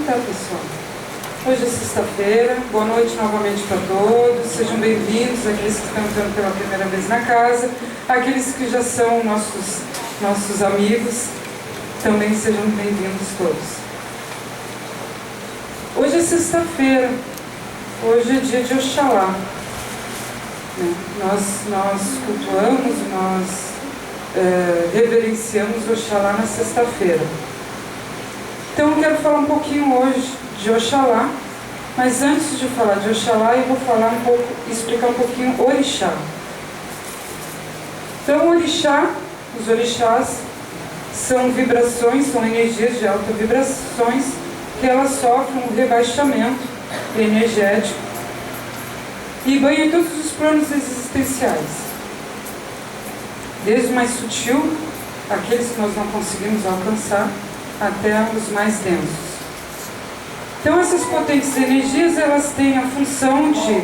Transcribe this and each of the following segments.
tá, pessoal? Hoje é sexta-feira, boa noite novamente para todos, sejam bem-vindos, aqueles que estão entrando pela primeira vez na casa, aqueles que já são nossos amigos, também sejam bem-vindos todos. Hoje é sexta-feira, hoje é dia de Oxalá. Nós cultuamos, reverenciamos Oxalá na sexta-feira. Então eu quero falar um pouquinho hoje de Oxalá, mas antes de falar de Oxalá eu vou explicar um pouquinho Orixá. Então os orixás são vibrações, são energias de alta vibrações que elas sofrem um rebaixamento energético e banham todos os planos existenciais. Desde o mais sutil, aqueles que nós não conseguimos alcançar, até os mais densos. Então essas potentes energias, elas têm a função de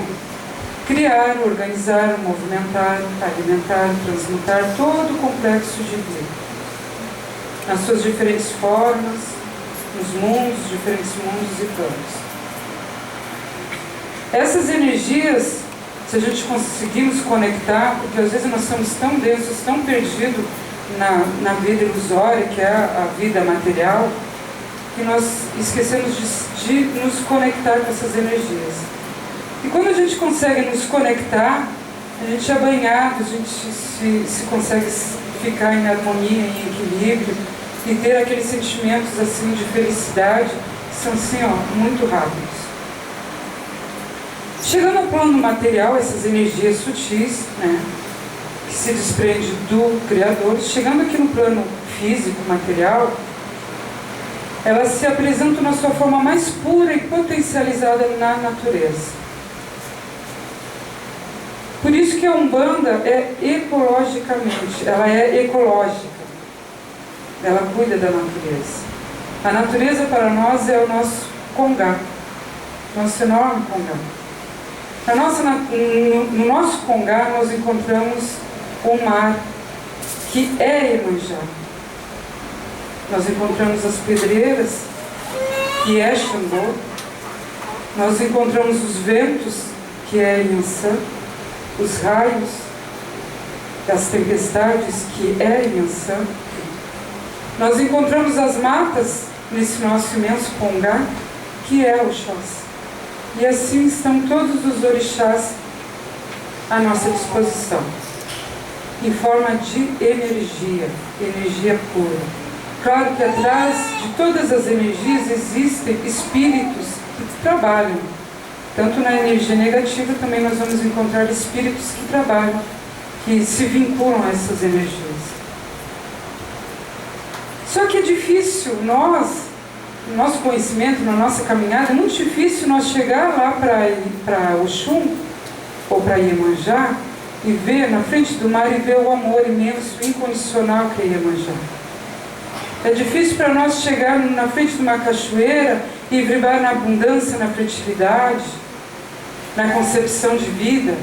criar, organizar, movimentar, alimentar, transmutar todo o complexo de vida, nas suas diferentes formas, nos diferentes mundos e planos. Essas energias, se a gente conseguir nos conectar, porque às vezes nós somos tão densos, tão perdidos na vida ilusória, que é a vida material, que nós esquecemos de nos conectar com essas energias. E quando a gente consegue nos conectar, a gente é banhado, a gente se consegue ficar em harmonia, em equilíbrio, e ter aqueles sentimentos assim de felicidade, que são assim, muito rápidos. Chegando ao plano material, essas energias sutis, que se desprende do Criador, chegando aqui no plano físico, material, elas se apresentam na sua forma mais pura e potencializada na natureza. Por isso que a Umbanda é ecologicamente, ela é ecológica, ela cuida da natureza. A natureza para nós é o nosso congá, nosso enorme congá. No nosso congá nós encontramos o mar, que é Iemanjá. Nós encontramos as pedreiras, que é Xangô. Nós encontramos os ventos, que é Inhansã. Os raios, as tempestades, que é Inhansã. Nós encontramos as matas, nesse nosso imenso congá, que é Oxós. E assim estão todos os orixás à nossa disposição, em forma de energia pura. Claro que atrás de todas as energias existem espíritos que trabalham. Tanto na energia negativa também nós vamos encontrar espíritos que trabalham, que se vinculam a essas energias. Só que é difícil no nosso conhecimento, na nossa caminhada, é muito difícil nós chegar lá para Oxum ou para Iemanjá e ver na frente do mar e ver o amor imenso, incondicional que é Iemanjá. É difícil para nós chegar na frente de uma cachoeira e vibrar na abundância, na fertilidade, na concepção de vida.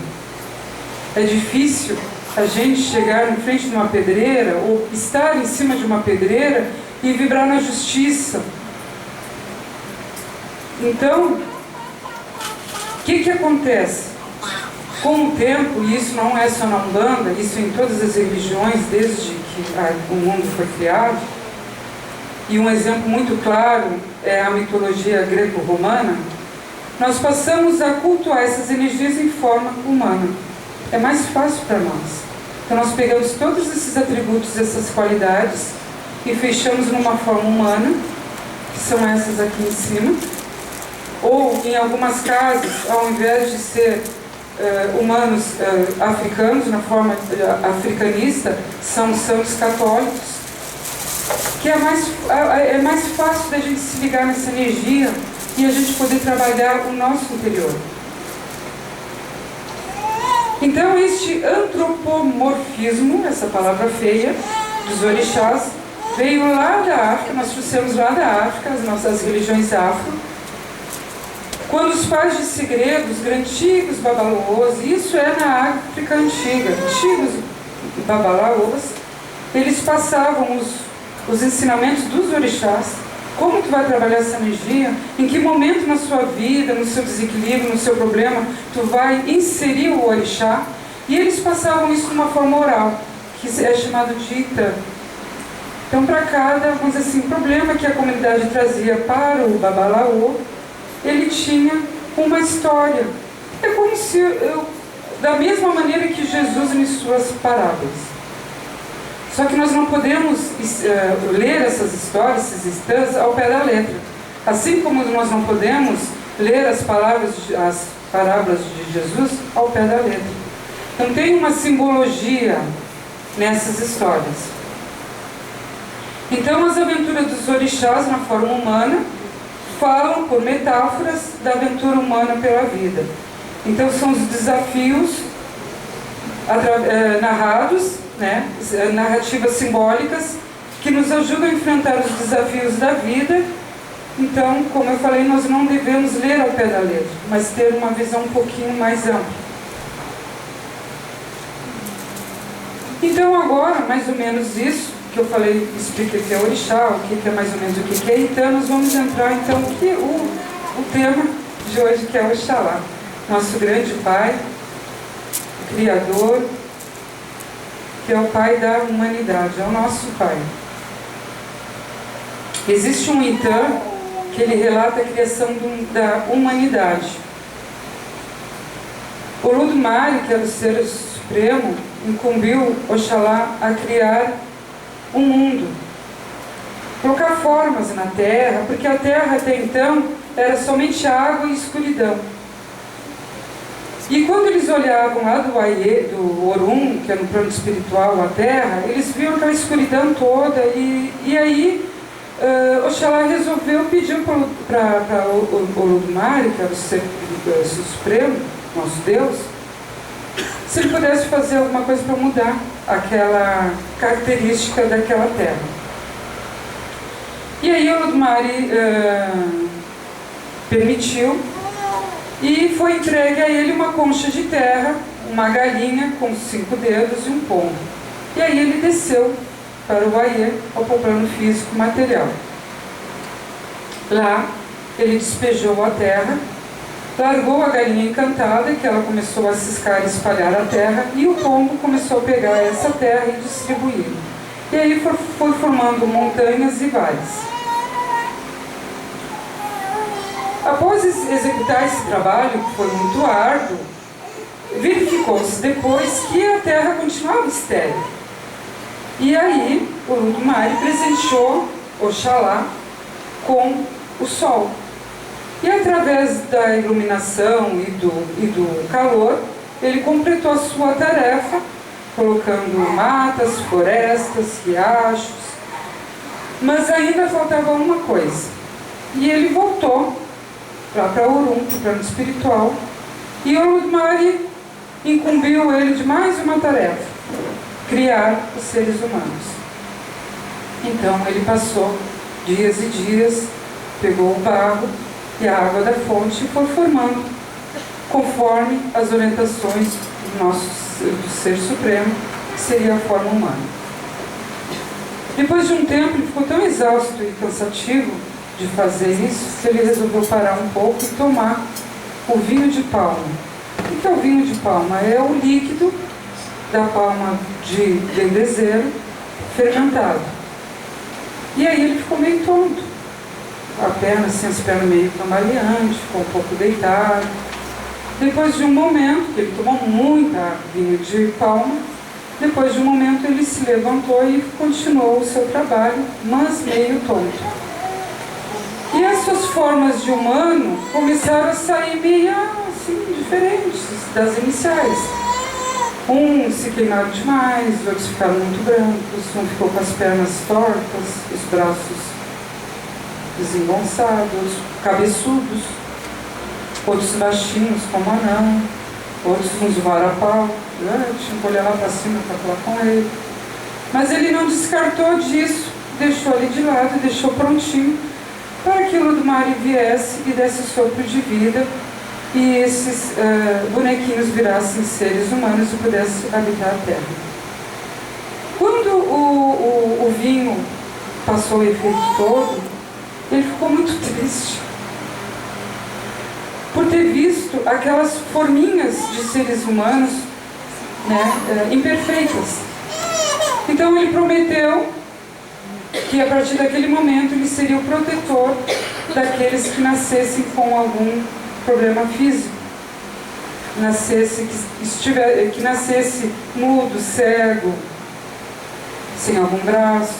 É difícil a gente chegar na frente de uma pedreira ou estar em cima de uma pedreira e vibrar na justiça. Então, o que acontece? Com o tempo, e isso não é só na Umbanda, isso em todas as religiões, desde que o mundo foi criado, e um exemplo muito claro é a mitologia greco-romana, nós passamos a cultuar essas energias em forma humana. É mais fácil para nós. Então nós pegamos todos esses atributos, essas qualidades, e fechamos numa forma humana, que são essas aqui em cima. Ou em algumas casas, ao invés de ser humanos africanos, na forma africanista, são santos católicos, que é mais fácil da gente se ligar nessa energia e a gente poder trabalhar o nosso interior. Então este antropomorfismo, essa palavra feia, dos orixás, veio lá da África, nós trouxemos lá da África, as nossas religiões afro, quando os pais de segredo, os antigos babalaôs, isso é na África antiga, antigos babalaôs, eles passavam os ensinamentos dos orixás Como tu vai trabalhar essa energia? Em que momento na sua vida, no seu desequilíbrio, no seu problema, tu vai inserir o orixá? E eles passavam isso de uma forma oral, que é chamado de Itã. Então, para cada, vamos dizer assim, problema que a comunidade trazia para o Babalaô, ele tinha uma história. É como se, da mesma maneira que Jesus em suas parábolas. Só que nós não podemos ler essas histórias, esses Itãs, ao pé da letra. Assim como nós não podemos ler as parábolas de Jesus ao pé da letra. Então tem uma simbologia nessas histórias. Então as aventuras dos orixás na forma humana falam por metáforas da aventura humana pela vida. Então são os desafios narrados, né? Narrativas simbólicas que nos ajudam a enfrentar os desafios da vida. Então, como eu falei, nós não devemos ler ao pé da letra, mas ter uma visão um pouquinho mais ampla. Então agora, mais ou menos isso que eu falei, expliquei o que é orixá, o que é mais ou menos o que é Itã, nós vamos entrar então o tema de hoje, que é Oxalá, nosso grande Pai, o Criador, que é o Pai da humanidade, é o nosso Pai. Existe um Itã que ele relata a criação da humanidade. Olodumare, que era o Ser Supremo, incumbiu Oxalá a criar um mundo, colocar formas na terra, porque a terra até então era somente água e escuridão. E quando eles olhavam lá do Aie, do Orum, que é no plano espiritual, a terra, eles viam aquela escuridão toda, e aí Oxalá resolveu pedir para Olodumare, que era o Ser Supremo, nosso Deus, se ele pudesse fazer alguma coisa para mudar aquela característica daquela terra. E aí Olodumare permitiu, e foi entregue a ele uma concha de terra, uma galinha com 5 dedos e um pombo. E aí ele desceu para o Aie, ao plano físico material. Lá ele despejou a terra, largou a galinha encantada, que ela começou a ciscar e espalhar a terra, e o pombo começou a pegar essa terra e distribuir. E aí foi formando montanhas e vales. Após executar esse trabalho, que foi muito árduo, verificou-se depois que a terra continuava estéril. E aí Olodumare presenteou Oxalá com o sol. E através da iluminação e do calor, ele completou a sua tarefa, colocando matas, florestas, riachos. Mas ainda faltava uma coisa. E ele voltou lá para Orum, para o plano espiritual, e Olodumare incumbiu ele de mais uma tarefa: criar os seres humanos. Então ele passou dias e dias, pegou o barro e a água da fonte e foi formando, conforme as orientações do Ser Supremo, que seria a forma humana. Depois de um tempo, ele ficou tão exausto e cansativo de fazer isso, que ele resolveu parar um pouco e tomar o vinho de palma. O que é o vinho de palma? É o líquido da palma de dendezeiro fermentado. E aí ele ficou meio tonto, as pernas meio cambaleantes, ficou um pouco deitado. Depois de um momento, que ele tomou muita vinho de palma, depois de um momento ele se levantou e continuou o seu trabalho, mas meio tonto. E as suas formas de humano começaram a sair meio assim, diferentes das iniciais. Uns se queimaram demais, outros ficaram muito brancos, um ficou com as pernas tortas, os braços desengonçados, cabeçudos, outros baixinhos como anão, outros com os varapau, tinha que olhar lá para cima para falar com ele. Mas ele não descartou disso, deixou ele de lado, deixou prontinho, para que Olodumare viesse e desse sopro de vida e esses bonequinhos virassem seres humanos e pudessem habitar a terra. Quando o vinho passou o efeito todo, Ele ficou muito triste por ter visto aquelas forminhas de seres humanos, né, imperfeitas. Então ele prometeu que a partir daquele momento ele seria o protetor daqueles que nascessem com algum problema físico, que nascesse mudo, cego, sem algum braço,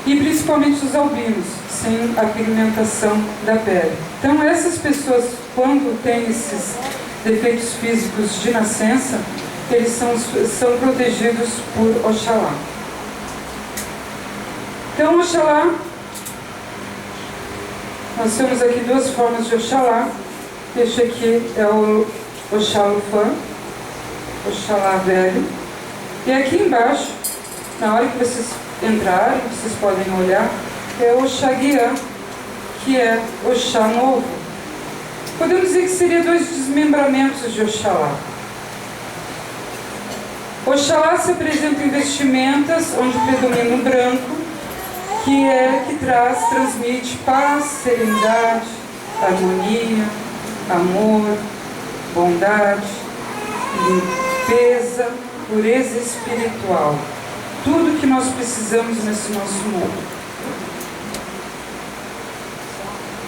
e principalmente os albinos, sem a pigmentação da pele. Então essas pessoas, quando têm esses defeitos físicos de nascença, eles são protegidos por Oxalá. Então Oxalá, nós temos aqui duas formas de Oxalá. Este aqui é o Oxalufã, Oxalá velho. E aqui embaixo, na hora que vocês entrarem, vocês podem olhar, é o Oxaguiã, que é Oxá novo. Podemos dizer que seria dois desmembramentos de Oxalá. Oxalá se apresenta em vestimentas onde predomina o branco, que transmite paz, serenidade, harmonia, amor, bondade, limpeza, pureza espiritual. Tudo que nós precisamos nesse nosso mundo.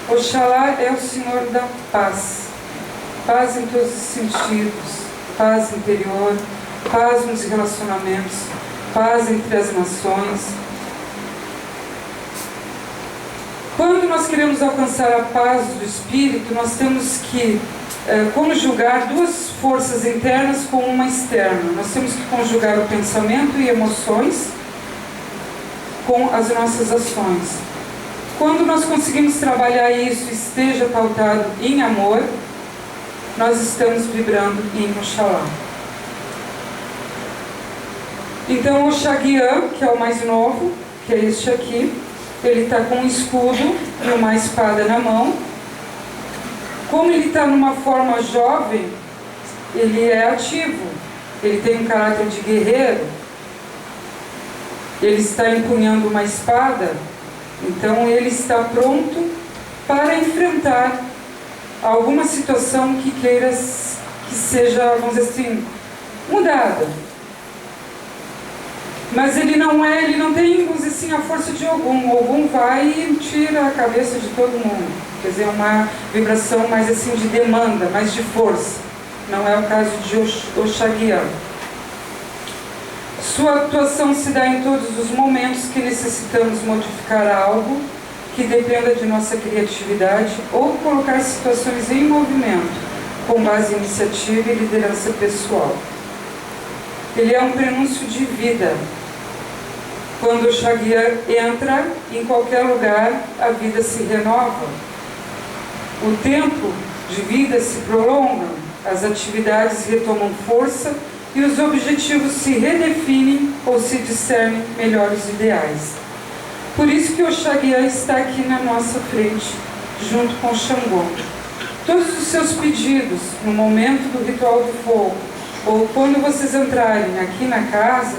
Oxalá é o Senhor da paz. Paz em todos os sentidos. Paz interior, paz nos relacionamentos, paz entre as nações. Quando nós queremos alcançar a paz do Espírito, nós temos que conjugar duas forças internas com uma externa. Nós temos que conjugar o pensamento e emoções com as nossas ações. Quando nós conseguimos trabalhar isso e esteja pautado em amor, nós estamos vibrando em Oxalá. Então o Oxaguiã, que é o mais novo, que é este aqui, ele está com um escudo e uma espada na mão. Como ele está numa forma jovem, ele é ativo, ele tem um caráter de guerreiro, ele está empunhando uma espada, então ele está pronto para enfrentar alguma situação que queira que seja, vamos dizer assim, mudada. Mas ele não tem, vamos dizer assim, a força de Ogum. Ogum vai e tira a cabeça de todo mundo. Quer dizer, uma vibração mais assim de demanda, mais de força. Não é o caso de Oxaguiã. Sua atuação se dá em todos os momentos que necessitamos modificar algo que dependa de nossa criatividade ou colocar situações em movimento, com base em iniciativa e liderança pessoal. Ele é um prenúncio de vida. Quando o Oxaguiã entra em qualquer lugar, a vida se renova. O tempo de vida se prolonga, as atividades retomam força e os objetivos se redefinem ou se discernem melhores ideais. Por isso que o Oxaguiã está aqui na nossa frente, junto com Xangô. Todos os seus pedidos, no momento do ritual do fogo, ou quando vocês entrarem aqui na casa,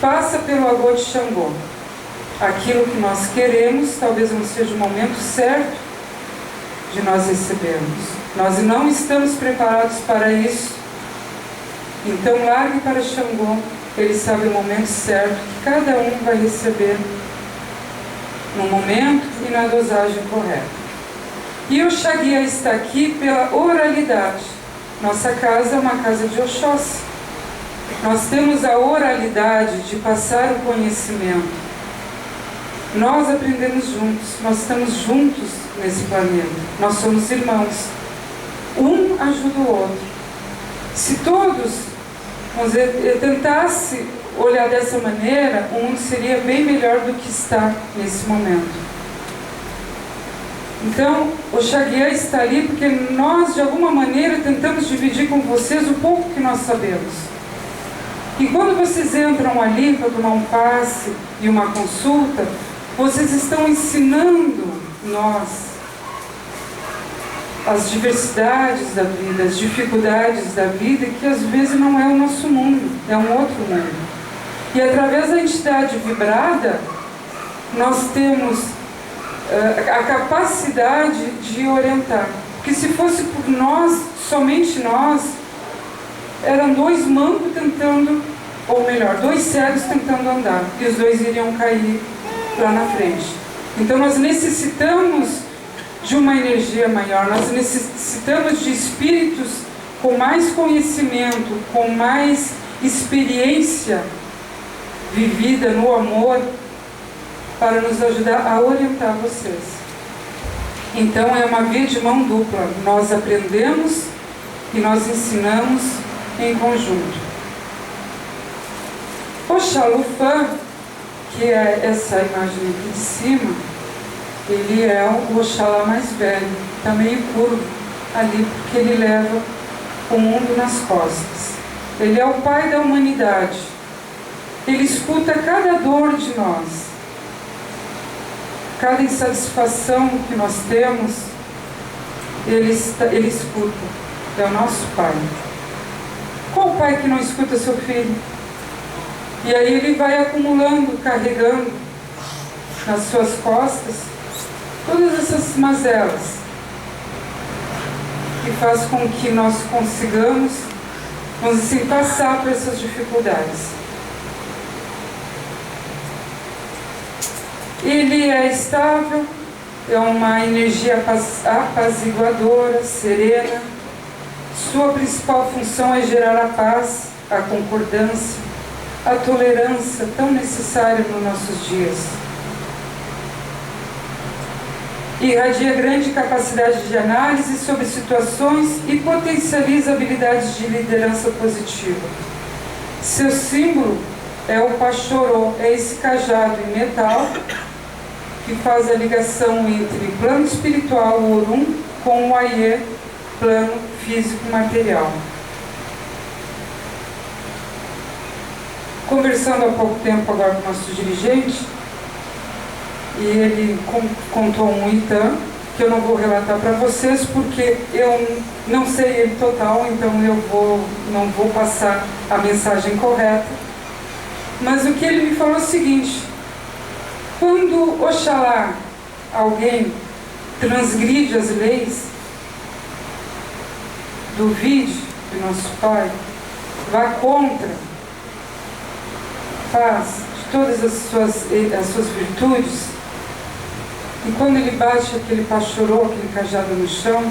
passa pelo agô de Xangô. Aquilo que nós queremos, talvez não seja o momento certo de nós recebermos. Nós não estamos preparados para isso. Então largue para Xangô, ele sabe o momento certo que cada um vai receber no momento e na dosagem correta. E o Oxaguiã está aqui pela oralidade. Nossa casa é uma casa de Oxóssi. Nós temos a oralidade de passar o conhecimento. Nós aprendemos juntos, nós estamos juntos nesse planeta. Nós somos irmãos. Um ajuda o outro. Se todos, vamos dizer, tentasse olhar dessa maneira, o mundo seria bem melhor do que está nesse momento. Então, o Oxaguiã está ali porque nós, de alguma maneira, tentamos dividir com vocês o pouco que nós sabemos. E quando vocês entram ali para tomar um passe e uma consulta, vocês estão ensinando nós as diversidades da vida, as dificuldades da vida, que às vezes não é o nosso mundo, é um outro mundo. E através da entidade vibrada, nós temos a capacidade de orientar. Porque se fosse por nós, somente nós, eram dois mancos tentando, ou melhor, dois cegos tentando andar, e os dois iriam cair lá na frente. Então nós necessitamos de uma energia maior, nós necessitamos de espíritos com mais conhecimento, com mais experiência vivida no amor, para nos ajudar a orientar vocês. Então é uma via de mão dupla, nós aprendemos e nós ensinamos em conjunto. Oxalufã, que é essa imagem aqui de cima, ele é o Oxalá mais velho, está meio curvo ali, porque ele leva o mundo nas costas. Ele é o pai da humanidade. Ele escuta cada dor de nós, cada insatisfação que nós temos, ele escuta. É o nosso pai. Qual pai que não escuta seu filho? E aí ele vai acumulando, carregando nas suas costas todas essas mazelas, que faz com que nós consigamos, vamos assim, passar por essas dificuldades. Ele é estável, é uma energia apaziguadora, serena. Sua principal função é gerar a paz, a concordância, a tolerância tão necessária nos nossos dias. Irradia grande capacidade de análise sobre situações e potencializa habilidades de liderança positiva. Seu símbolo é o Pachorô, é esse cajado em metal que faz a ligação entre o plano espiritual, o Orum, com o Aie, plano físico material. Conversando há pouco tempo agora com o nosso dirigente, e ele contou um Itã, que eu não vou relatar para vocês, porque eu não sei ele total, então não vou passar a mensagem correta. Mas o que ele me falou é o seguinte: quando Oxalá, alguém transgride as leis, duvide de nosso Pai, vá contra, faz de todas as suas virtudes, e quando ele bate aquele pachorô, aquele cajado no chão,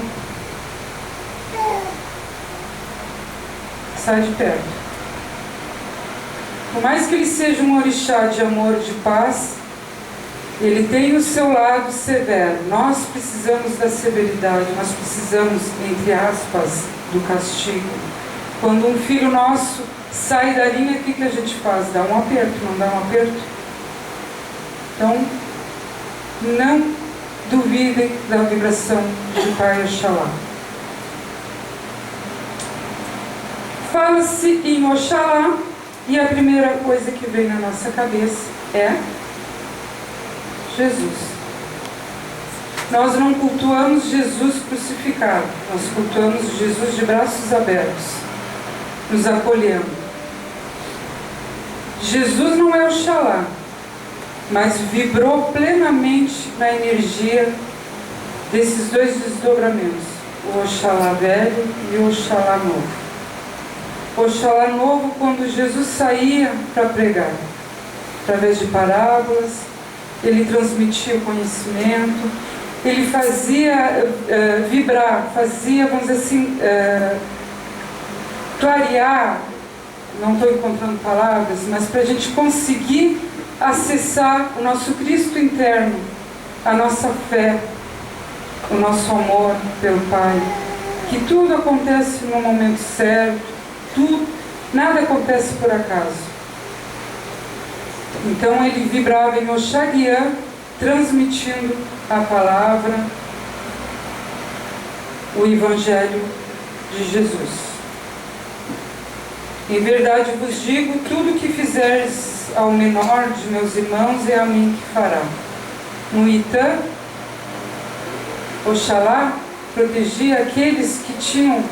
sai de perto. Por mais que ele seja um orixá de amor, de paz, ele tem o seu lado severo. Nós precisamos da severidade, nós precisamos, entre aspas, do castigo. Quando um filho nosso sai da linha, o que a gente faz? Dá um aperto, não dá um aperto? Então, não duvidem da vibração do Pai Oxalá. Fala-se em Oxalá e a primeira coisa que vem na nossa cabeça é Jesus. Nós não cultuamos Jesus crucificado, nós cultuamos Jesus de braços abertos, nos acolhendo. Jesus não é Oxalá, mas vibrou plenamente na energia desses dois desdobramentos, o Oxalá velho e o Oxalá novo. O Oxalá novo, quando Jesus saía para pregar, através de parábolas, ele transmitia o conhecimento, ele fazia vibrar, fazia, vamos dizer assim, clarear, não estou encontrando palavras, mas para a gente conseguir acessar o nosso Cristo interno, a nossa fé, o nosso amor pelo Pai, que tudo acontece no momento certo, nada acontece por acaso. Então ele vibrava em Oxaguiã, transmitindo a palavra, o Evangelho de Jesus. Em verdade vos digo, tudo que fizeres ao menor de meus irmãos é a mim que fará. No Itã, Oxalá protegia aqueles que tinham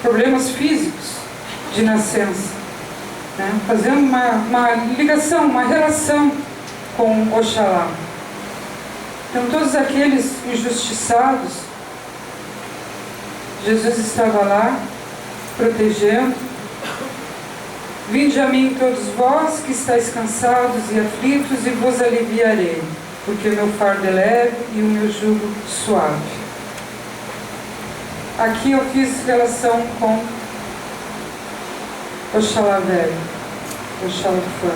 problemas físicos de nascença, né? Fazendo uma ligação, uma relação com Oxalá. Então, todos aqueles injustiçados, Jesus estava lá, protegendo. Vinde a mim todos vós que estáis cansados e aflitos, e vos aliviarei, porque o meu fardo é leve e o meu jugo suave. Aqui eu fiz relação com Oxalá velho, Oxalá fã.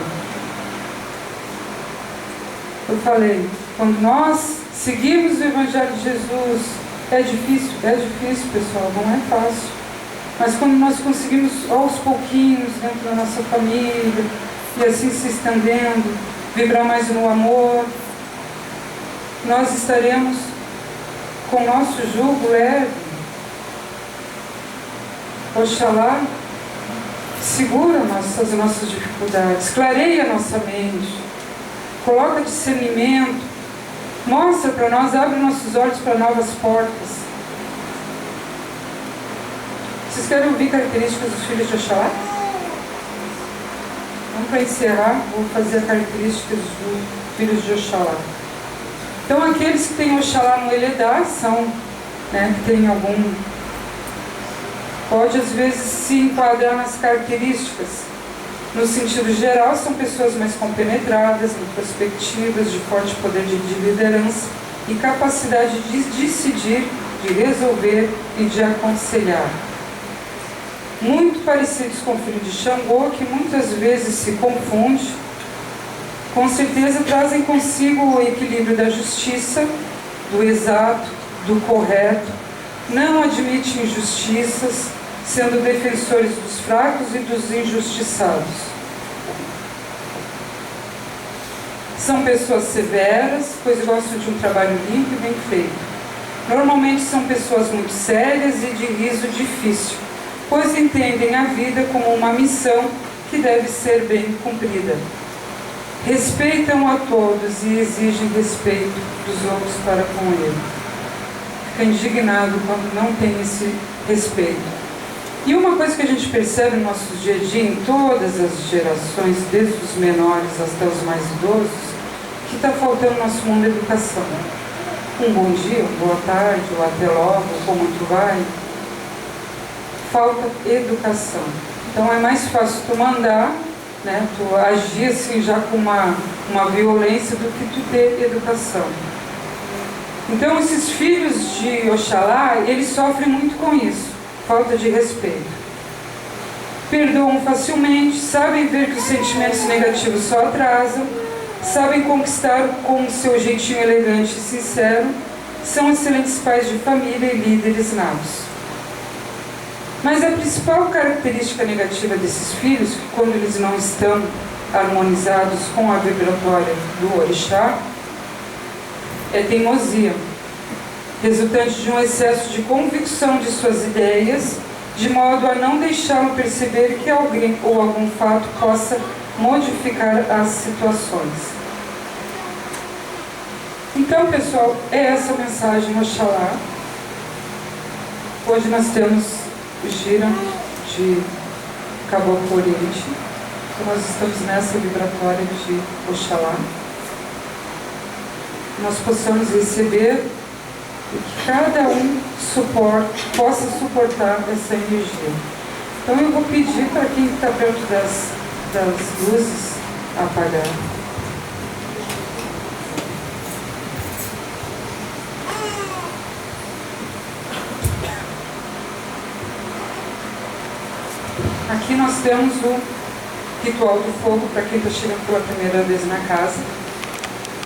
Eu falei, quando nós seguimos o Evangelho de Jesus, é difícil, pessoal, não é fácil. Mas quando nós conseguimos, aos pouquinhos, dentro da nossa família, e assim se estendendo, vibrar mais no amor, nós estaremos com o nosso jugo leve. Oxalá segura as nossas dificuldades, clareia a nossa mente, coloca discernimento, mostra para nós, abre nossos olhos para novas portas. Vocês querem ouvir características dos filhos de Oxalá? Vamos para encerrar, vou fazer as características dos filhos de Oxalá. Então, aqueles que têm Oxalá no Eledá são, que tem algum... Pode, às vezes, se enquadrar nas características. No sentido geral, são pessoas mais compenetradas, introspectivas, de forte poder de liderança e capacidade de decidir, de resolver e de aconselhar. Muito parecidos com o filho de Xangô, que muitas vezes se confunde, com certeza trazem consigo o equilíbrio da justiça, do exato, do correto, não admitem injustiças, sendo defensores dos fracos e dos injustiçados. São pessoas severas, pois gostam de um trabalho limpo e bem feito. Normalmente são pessoas muito sérias e de riso difícil, pois entendem a vida como uma missão que deve ser bem cumprida. Respeitam a todos e exigem respeito dos outros para com ele. Fica indignado quando não tem esse respeito. E uma coisa que a gente percebe no nosso dia a dia, em todas as gerações, desde os menores até os mais idosos, que está faltando no nosso mundo educação. Um bom dia, uma boa tarde, ou até logo, como tu vai. Falta educação. Então é mais fácil tu mandar, tu agir assim já com uma violência do que tu ter educação. Então esses filhos de Oxalá, eles sofrem muito com isso, falta de respeito. Perdoam facilmente, sabem ver que os sentimentos negativos só atrasam, sabem conquistar com o seu jeitinho elegante e sincero, são excelentes pais de família e líderes natos. Mas a principal característica negativa desses filhos, que quando eles não estão harmonizados com a vibratória do orixá, é teimosia, resultante de um excesso de convicção de suas ideias, de modo a não deixá-lo perceber que alguém ou algum fato possa modificar as situações. Então, pessoal, é essa mensagem Oxalá. Hoje nós temos o Gira de Caboclo Oriente. Então nós estamos nessa vibratória de Oxalá. Nós possamos receber e que cada um possa suportar essa energia. Então eu vou pedir para quem está perto das luzes apagar. Aqui nós temos o ritual do fogo, para quem está chegando pela primeira vez na casa.